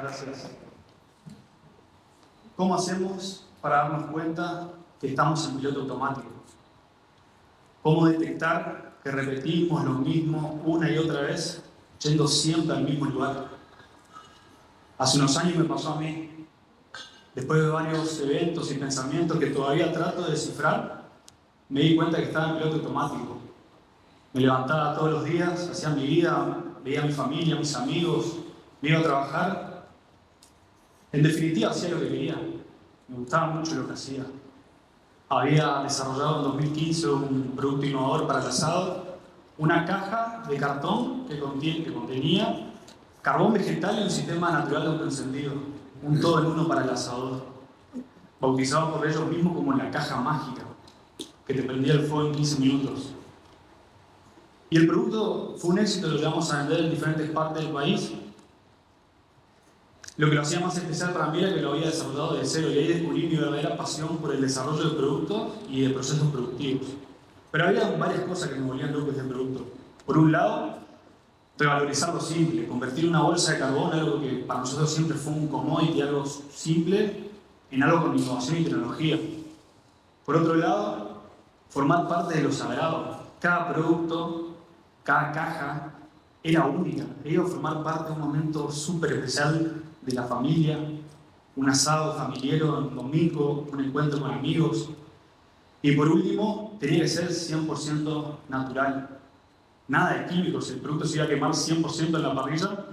Gracias. ¿Cómo hacemos para darnos cuenta que estamos en piloto automático? ¿Cómo detectar que repetimos lo mismo una y otra vez, yendo siempre al mismo lugar? Hace unos años me pasó a mí. Después de varios eventos y pensamientos que todavía trato de descifrar, me di cuenta que estaba en piloto automático. Me levantaba todos los días, hacía mi vida, veía a mi familia, a mis amigos, me iba a trabajar. En definitiva, hacía lo que quería. Me gustaba mucho lo que hacía. Había desarrollado en 2015 un producto innovador para el asado, una caja de cartón que contenía carbón vegetal y un sistema natural de autoencendido, un todo en uno para el asador, bautizado por ellos mismos como la caja mágica, que te prendía el fuego en 15 minutos. Y el producto fue un éxito, lo llevamos a vender en diferentes partes del país. Lo que lo hacía más especial para mí era que lo había desarrollado de cero, y ahí descubrí mi verdadera pasión por el desarrollo de productos y de procesos productivos. Pero había varias cosas que me volvían loco de este producto. Por un lado, revalorizar lo simple, convertir una bolsa de carbón, algo que para nosotros siempre fue un commodity, algo simple, en algo con innovación y tecnología. Por otro lado, formar parte de lo sagrado. Cada producto, cada caja era única. Iba a formar parte de un momento súper especial de la familia, un asado familiar un domingo, un encuentro con amigos. Y por último, tenía que ser 100% natural. Nada de químicos, el producto se iba a quemar 100% en la parrilla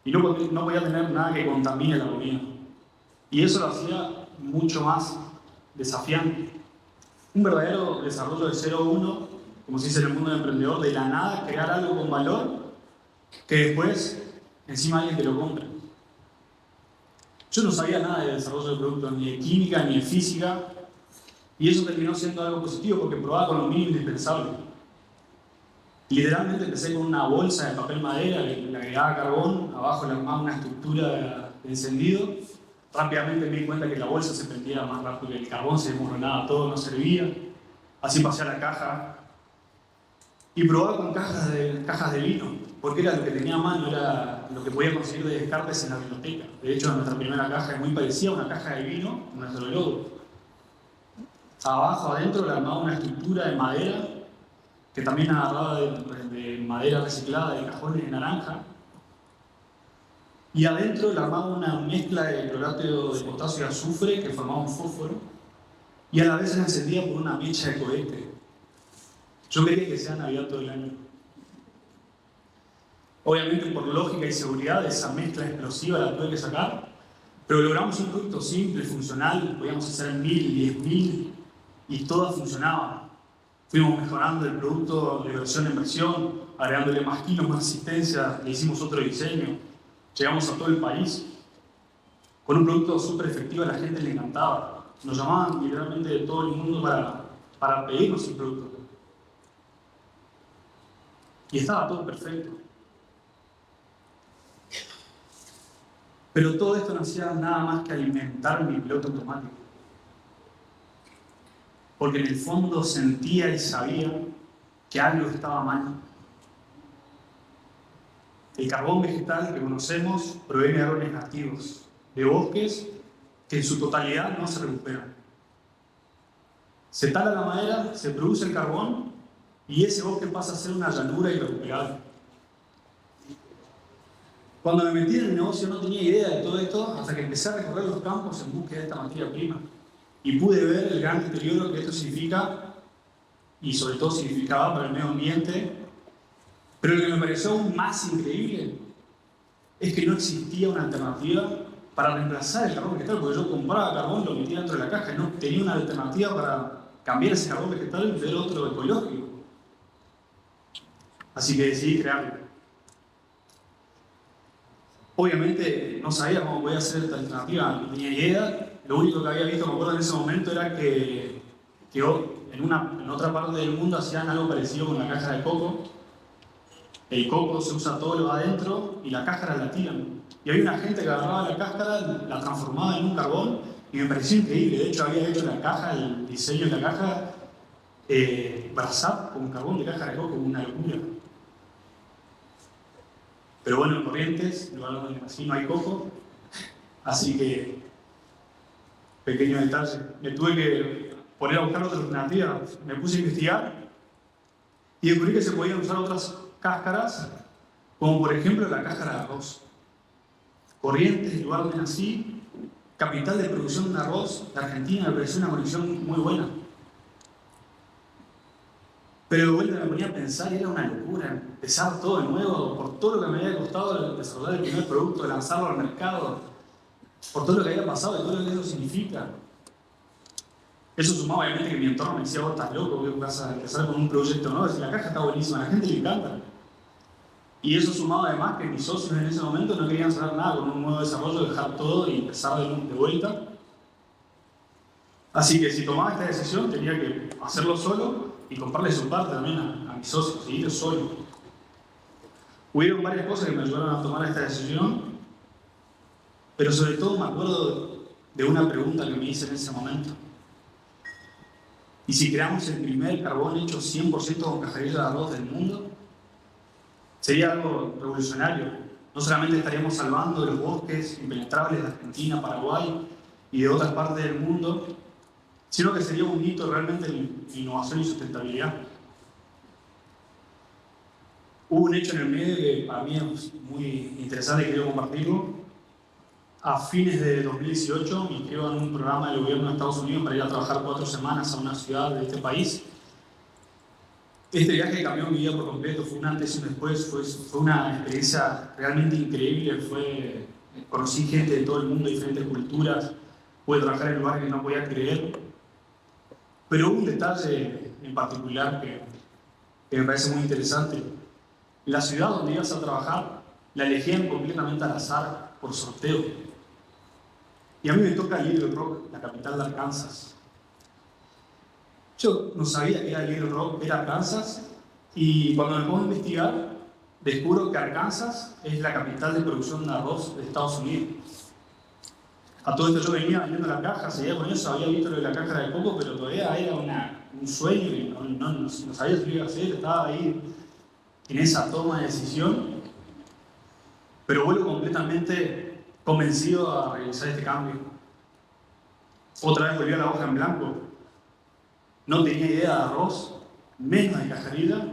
y no podía tener nada que contamine la comida. Y eso lo hacía mucho más desafiante. Un verdadero desarrollo de 0 a 1, como se dice en el mundo del emprendedor, de la nada crear algo con valor que después encima alguien te lo compre. Yo no sabía nada de desarrollo de productos, ni de química, ni de física, y eso terminó siendo algo positivo porque probaba con lo mínimo indispensable. Literalmente empecé con una bolsa de papel madera, le agregaba carbón, abajo le armaba una estructura de encendido. Rápidamente me di cuenta que la bolsa se prendía más rápido que el carbón, se desmoronaba todo, no servía. Así pasé a la caja. Y probaba con cajas de vino, porque era lo que tenía a mano, era lo que podía conseguir de descartes en la biblioteca. De hecho, nuestra primera caja es muy parecida a una caja de vino, nuestro logo. Abajo, adentro, le armaba una estructura de madera, que también agarraba de madera reciclada, de cajones de naranja. Y adentro le armaba una mezcla de clorato de potasio y azufre que formaba un fósforo. Y a la vez se la encendía por una mecha de cohete. Yo quería que sea Navidad todo el año. Obviamente, por lógica y seguridad, esa mezcla explosiva la tuve que sacar, pero logramos un producto simple, funcional, podíamos hacer 1000, 10.000 y todo funcionaba. Fuimos mejorando el producto de versión en versión, agregándole más kilos, más asistencia, le hicimos otro diseño, llegamos a todo el país. Con un producto súper efectivo a la gente le encantaba. Nos llamaban literalmente de todo el mundo para pedirnos el producto. Y estaba todo perfecto. Pero todo esto no hacía nada más que alimentar mi piloto automático. Porque en el fondo sentía y sabía que algo estaba mal. El carbón vegetal que conocemos proviene de árboles nativos, de bosques que en su totalidad no se recuperan. Se tala la madera, se produce el carbón y ese bosque pasa a ser una llanura irrecuperable. Cuando me metí en el negocio no tenía idea de todo esto hasta que empecé a recorrer los campos en búsqueda de esta materia prima y pude ver el gran deterioro que esto significa y sobre todo significaba para el medio ambiente. Pero lo que me pareció aún más increíble es que no existía una alternativa para reemplazar el carbón vegetal, porque yo compraba carbón, lo metía dentro de la caja y no tenía una alternativa para cambiar ese carbón vegetal y meter otro ecológico. Así que decidí crearlo. Obviamente no sabía cómo podía ser esta alternativa, no tenía idea. Lo único que había visto, me acuerdo en ese momento, era que en otra parte del mundo hacían algo parecido con la caja de coco. El coco se usa todo lo adentro y la cáscara la tiran. Y había una gente que agarraba la cáscara, la transformaba en un carbón y me pareció increíble. De hecho, había hecho la caja, el diseño de la caja, Brasap con carbón de caja de coco, una locura. Pero bueno, en Corrientes, lugar donde nací, no hay coco, Así que, pequeño detalle, me tuve que poner a buscar otras alternativas. Me puse a investigar y descubrí que se podían usar otras cáscaras, como por ejemplo la cáscara de arroz. Corrientes, el lugar donde nací, capital de producción de arroz de Argentina, me pareció una conexión muy buena. Pero de vuelta me ponía a pensar y era una locura empezar todo de nuevo, por todo lo que me había costado desarrollar el primer producto, lanzarlo al mercado, por todo lo que había pasado y todo lo que eso significa. Eso sumaba obviamente que mi entorno me decía: vos estás loco, que vas a empezar con un proyecto nuevo, si la caja está buenísima, a la gente le encanta. Y eso sumaba además que mis socios en ese momento no querían saber nada con un nuevo desarrollo, dejar todo y empezar de vuelta. Así que si tomaba esta decisión tenía que hacerlo solo y comprarle su parte también a mis socios, seguir solo. Hubieron varias cosas que me ayudaron a tomar esta decisión, pero sobre todo me acuerdo de una pregunta que me hice en ese momento. ¿Y si creamos el primer carbón hecho 100% con cajarilla de arroz del mundo? Sería algo revolucionario. No solamente estaríamos salvando los bosques impenetrables de Argentina, Paraguay y de otras partes del mundo, sino que sería un hito realmente en innovación y sustentabilidad. Hubo un hecho en el medio que para mí es muy interesante y quiero compartirlo. A fines de 2018 me inscribo en un programa del gobierno de Estados Unidos para ir a trabajar 4 semanas a una ciudad de este país. Este viaje cambió mi vida por completo, fue un antes y un después, fue una experiencia realmente increíble. Conocí gente de todo el mundo, diferentes culturas, pude trabajar en lugares que no podía creer. Pero hubo un detalle en particular que me parece muy interesante. La ciudad donde ibas a trabajar la elegían completamente al azar, por sorteo. Y a mí me toca Little Rock, la capital de Arkansas. Yo no sabía que era Little Rock, era Arkansas, y cuando me pongo a investigar, descubro que Arkansas es la capital de producción de arroz de Estados Unidos. A todo esto yo venía vendiendo la caja, seguía con eso, había visto lo de la cáscara de coco, pero todavía era un sueño y no sabía si lo iba a hacer, estaba ahí en esa toma de decisión, pero vuelvo completamente convencido a realizar este cambio. Otra vez volví a la hoja en blanco. No tenía idea de arroz, menos de cajarilla,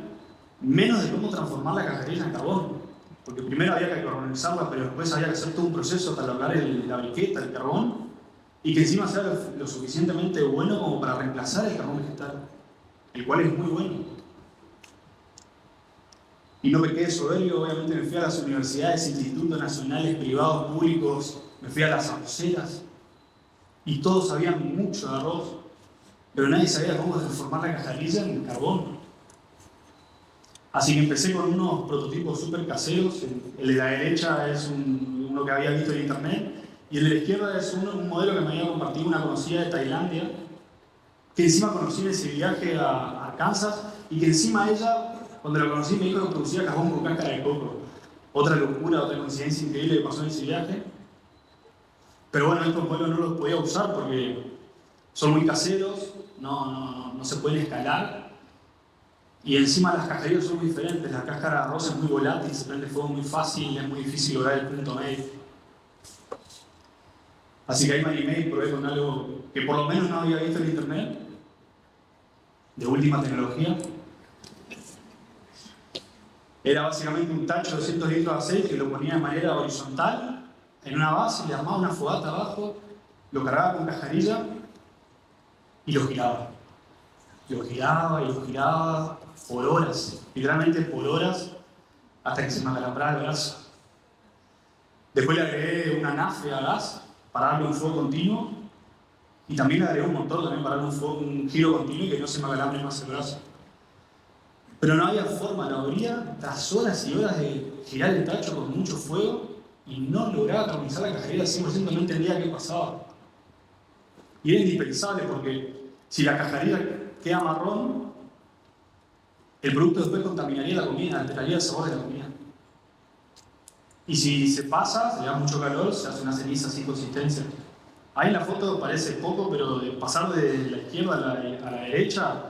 menos de cómo transformar la cajarilla en carbón. Porque primero había que carbonizarla, pero después había que hacer todo un proceso para lograr la briqueta, el carbón, y que encima sea lo suficientemente bueno como para reemplazar el carbón vegetal, el cual es muy bueno. Y no me quedé soberbio, obviamente me fui a las universidades, institutos nacionales, privados, públicos, me fui a las arroceras, y todos sabían mucho de arroz, pero nadie sabía cómo transformar la cajarilla en carbón. Así que empecé con unos prototipos súper caseros. El de la derecha es uno que había visto en internet, y el de la izquierda es un modelo que me había compartido una conocida de Tailandia, que encima conocí en ese viaje a Arkansas, y que encima ella, cuando la conocí, me dijo que producía carbón con cáscara de coco. Otra locura, otra coincidencia increíble que pasó en ese viaje. Pero bueno, estos modelos no los podía usar porque son muy caseros, no se pueden escalar. Y encima las cajarillas son muy diferentes. La cáscara de arroz es muy volátil, se prende fuego muy fácil, es muy difícil lograr el punto medio. Así que ahí me animé y probé con algo que por lo menos no había visto en internet, de última tecnología. Era básicamente un tacho de 200 litros de aceite que lo ponía de manera horizontal en una base, le armaba una fogata abajo, lo cargaba con cajarilla y lo giraba. Lo giraba y lo giraba por horas, literalmente por horas, hasta que se me acalambraba el brazo. Después le agregué una nafre a gas para darle un fuego continuo, y también le agregué un motor también para darle un giro continuo y que no se me acalambre más el brazo. Pero no había forma, lo abría tras horas y horas de girar el tacho con mucho fuego y no lograba carbonizar la cajarilla al 100%, no entendía qué pasaba. Y era indispensable porque si la cajarilla queda marrón, el producto después contaminaría la comida, alteraría el sabor de la comida. Y si se pasa, se le da mucho calor, se hace una ceniza sin consistencia. Ahí en la foto parece poco, pero de pasar de la izquierda a la derecha,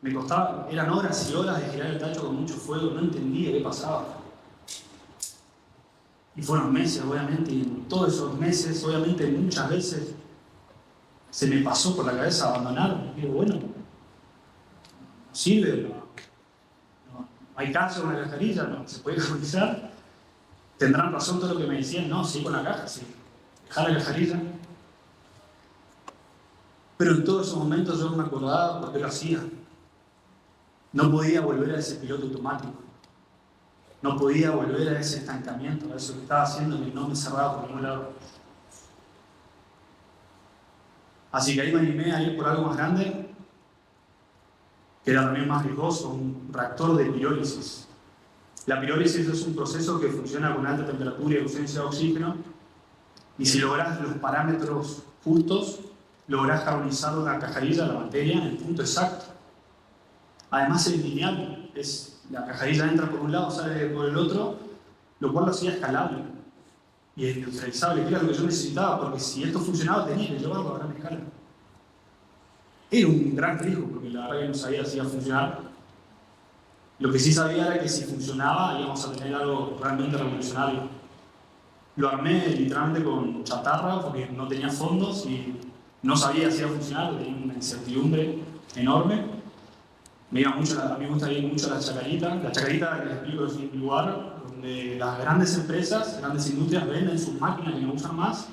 me costaba, eran horas y horas de girar el tacho con mucho fuego, no entendía qué pasaba. Y fueron meses, obviamente, y en todos esos meses, obviamente, muchas veces se me pasó por la cabeza abandonar. Y digo, bueno, no sirve, no hay caso con la cajarilla, no se puede carbonizar. Tendrán razón todo lo que me decían, no, sí con la caja, sí, dejar la cajarilla. Pero en todos esos momentos yo me acordaba por qué lo hacía. No podía volver a ese piloto automático. No podía volver a ese estancamiento, a eso que estaba haciendo que no me cerraba por ningún lado. Así que ahí me animé a ir por algo más grande, que era también más riesgoso, un reactor de pirólisis. La pirólisis es un proceso que funciona con alta temperatura y ausencia de oxígeno, y si logras los parámetros justos, lográs carbonizar la cajarilla, la materia, en el punto exacto. Además es lineal, la cajarilla entra por un lado, sale por el otro, lo cual lo hacía escalable y es industrializable, que era lo que yo necesitaba, porque si esto funcionaba tenía que llevarlo a gran escala. Era un gran riesgo, porque la verdad que no sabía si iba a funcionar. Lo que sí sabía era que si funcionaba íbamos a tener algo realmente revolucionario. Lo armé literalmente con chatarra, porque no tenía fondos y no sabía si iba a funcionar, tenía una incertidumbre enorme. A mí me gusta ir mucho a la Chacarita. La Chacarita, les explico, es un lugar donde las grandes empresas, grandes industrias venden sus máquinas que no usan más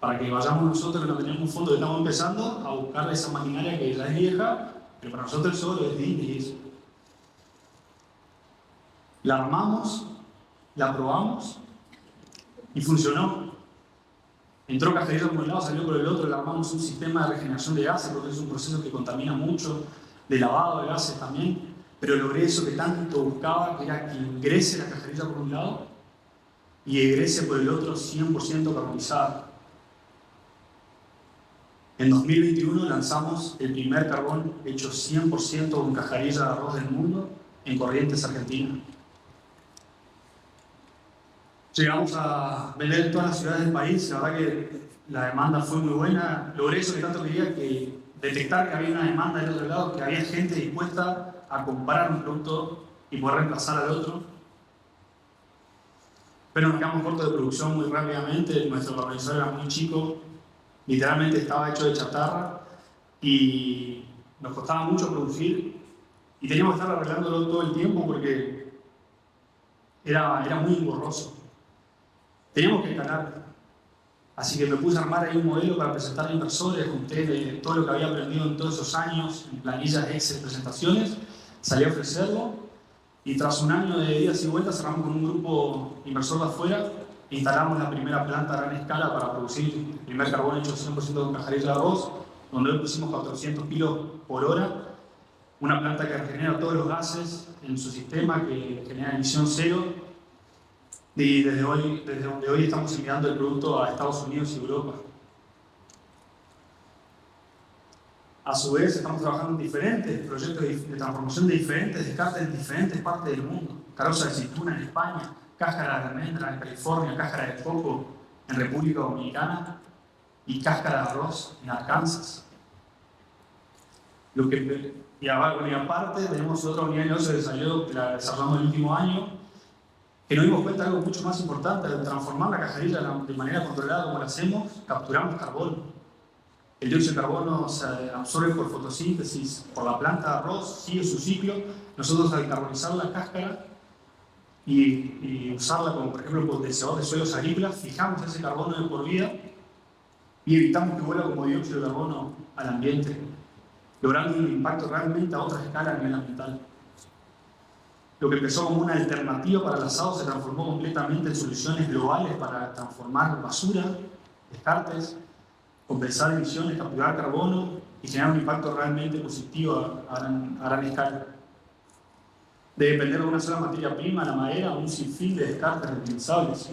para que vayamos nosotros, que no tenemos un fondo que estamos empezando, a buscar esa maquinaria que ya es vieja, pero para nosotros solo es digna y eso. La armamos, la probamos y funcionó. Entró cajarilla por un lado, salió por el otro, le armamos un sistema de regeneración de gases, porque es un proceso que contamina mucho, de lavado de gases también, pero logré eso que tanto buscaba, que era que ingrese la cajarilla por un lado y egrese por el otro 100% carbonizada. En 2021 lanzamos el primer carbón hecho 100% con cajarilla de arroz del mundo en Corrientes, Argentina. Llegamos a vender en todas las ciudades del país, la verdad que la demanda fue muy buena. Logré eso que tanto quería, que detectar que había una demanda del otro lado, que había gente dispuesta a comprar un producto y poder reemplazar al otro. Pero nos quedamos cortos de producción muy rápidamente, nuestro carbonizador era muy chico, literalmente estaba hecho de chatarra y nos costaba mucho producir y teníamos que estar arreglándolo todo el tiempo porque era muy engorroso. Teníamos que escalar. Así que me puse a armar ahí un modelo para presentar a inversores, junté de todo lo que había aprendido en todos esos años, en planillas, Excel, presentaciones, salí a ofrecerlo y tras un año de idas y vueltas cerramos con un grupo inversor de afuera e instalamos la primera planta a gran escala para producir el primer carbón hecho 100% con cajarilla de arroz, donde hoy pusimos 400 kilos por hora, una planta que regenera todos los gases en su sistema, que genera emisión cero. Y desde donde hoy estamos enviando el producto a Estados Unidos y Europa. A su vez, estamos trabajando en diferentes proyectos de transformación de diferentes descartes en diferentes partes del mundo. Caroza de aceituna en España, cáscara de almendra en California, cáscara de coco en República Dominicana y cáscara de arroz en Arkansas. Y aparte, tenemos otra unidad de negocio que salió, que la desarrollamos el último año, que nos dimos cuenta de algo mucho más importante: al transformar la cajarilla de manera controlada como lo hacemos, capturamos carbono. El dióxido de carbono se absorbe por fotosíntesis por la planta de arroz, sigue su ciclo. Nosotros, al carbonizar la cáscara y usarla como, por ejemplo, potenciador de suelos agrícolas, fijamos ese carbono de por vida y evitamos que vuelva como dióxido de carbono al ambiente, logrando un impacto realmente a otra escala a nivel ambiental. Lo que empezó como una alternativa para el asado se transformó completamente en soluciones globales para transformar basura, descartes, compensar emisiones, capturar carbono y generar un impacto realmente positivo a gran escala. De depender de una sola materia prima, la madera, a un sinfín de descartes reutilizables.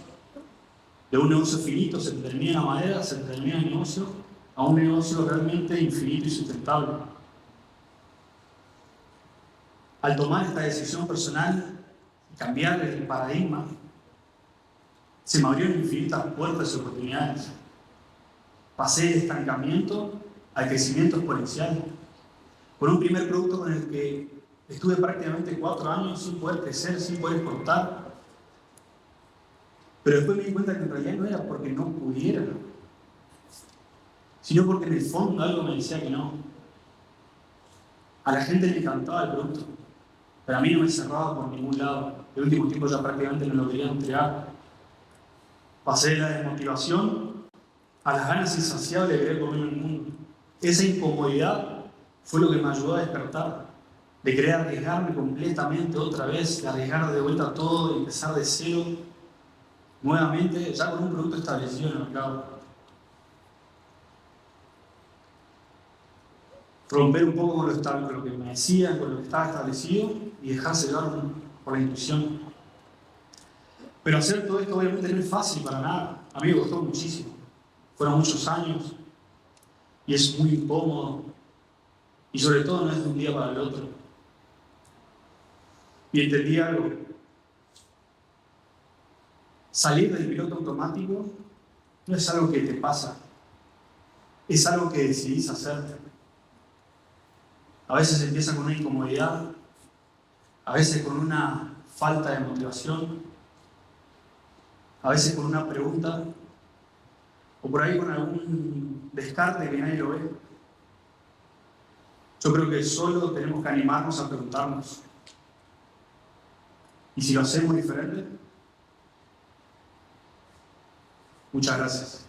De un negocio finito se termina la madera, se termina el negocio, a un negocio realmente infinito y sustentable. Al tomar esta decisión personal y cambiar el paradigma, se me abrieron infinitas puertas y oportunidades. Pasé del estancamiento al crecimiento exponencial, con un primer producto con el que estuve prácticamente 4 años sin poder crecer, sin poder exportar. Pero después me di cuenta que en realidad no era porque no pudiera, sino porque en el fondo algo me decía que no. A la gente le encantaba el producto, pero a mí no me cerraba por ningún lado. El último tiempo ya prácticamente no lo quería entregar. Pasé de la desmotivación a las ganas insaciables de querer comer el mundo. Esa incomodidad fue lo que me ayudó a despertar, de querer arriesgarme completamente otra vez, de arriesgar de vuelta todo, de empezar de cero, nuevamente, ya con un producto establecido en el mercado. Romper un poco con lo que me decían, con lo que estaba establecido y dejarse llevar por la intuición. Pero hacer todo esto obviamente no es fácil para nada. A mí me costó muchísimo. Fueron muchos años y es muy incómodo. Y sobre todo no es de un día para el otro. Y entendí algo. Salir del piloto automático no es algo que te pasa. Es algo que decidís hacer. A veces empieza con una incomodidad, a veces con una falta de motivación, a veces con una pregunta, o por ahí con algún descarte que nadie lo ve. Yo creo que solo tenemos que animarnos a preguntarnos. Y si lo hacemos diferente, muchas gracias.